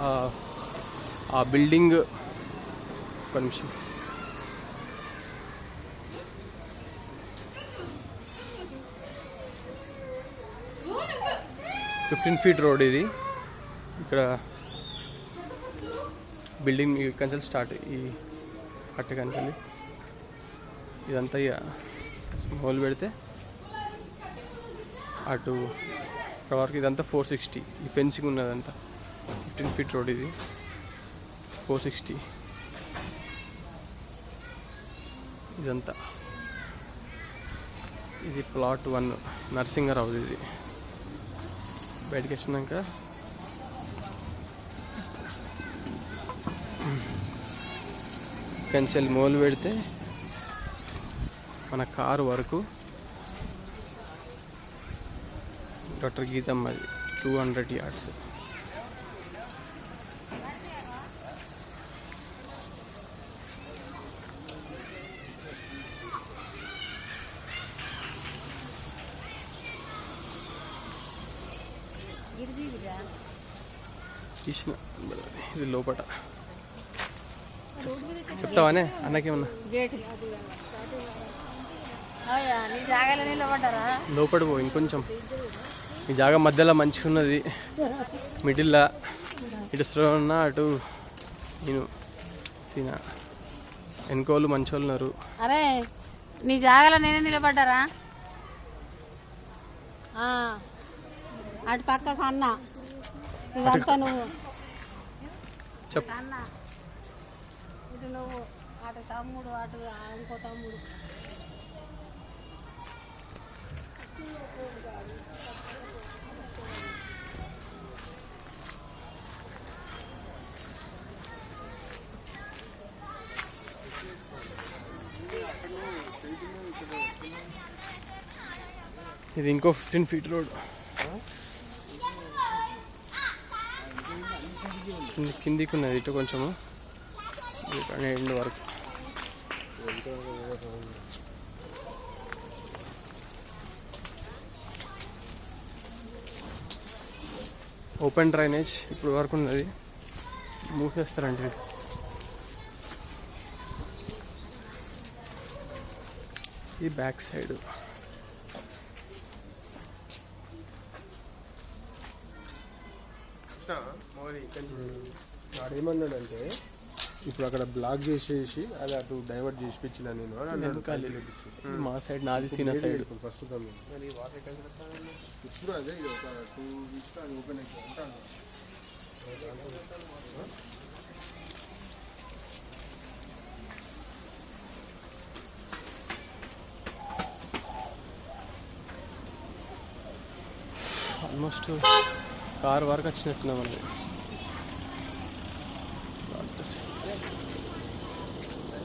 ఆ బిల్డింగ్ ఒక నిమిషం 15 feet రోడ్ ఇది. ఇక్కడ బిల్డింగ్ కంచెలు స్టార్ట్, ఈ కట్ట కంచెలు ఇదంతా ఇక మొదలు పెడితే అటు వరకు ఇదంతా 460. ఈ ఫెన్సింగ్ ఉన్నదంతా 15 feet రోడ్ ఇది 460. ఇదంతా ఇది ప్లాట్ 1 నరసింగరావు. ఇది బయటకు వచ్చినాక కంచెలు మొదలు పెడితే మన కారు వరకు డాక్టర్ గీతమ్మది 200 yards. ఇది లోపట చెప్తావానే అన్నకేమన్నా లోపల పో, ఇంకొంచెం ఈ జాగా మధ్యలో మంచిగా ఉన్నది, మిడిల్లో ఇటు స్లో ఉన్నా అటు నేను సీనా వెనుకోళ్ళు మంచి వాళ్ళు ఉన్నారు. అరే నీ జాగాలో నేనే నిలబడ్డారా? అటు పక్కకు అన్న ఇదంతా నువ్వు చెప్పు. అన్న ఇటు నువ్వు, అటు తమ్ముడు, అటు ఇంకో తమ్ముడు. ఇది ఇంకో 15 feet రోడ్ కిందికి ఉన్నది. ఇటు కొంచెము ఎండ్ వరకు ఓపెన్ డ్రైనేజ్ ఇప్పుడు వరకు ఉన్నది, మూసేస్తారండి. ఈ బ్యాక్ సైడ్ వాడేమన్నాడంటే ఇప్పుడు అక్కడ బ్లాక్ చేసేసి అది అటు డైవర్ట్ చేసి పిచ్చిన నేను మా సైడ్ నాది సీనా సైడ్ ప్రస్తుతం ఇప్పుడు అదే ఒక 2 weeks అది ఓపెన్ అయితే ఉంటాను. ఆల్మోస్ట్ కార్ వరకు వచ్చినట్టున్నా మనకి.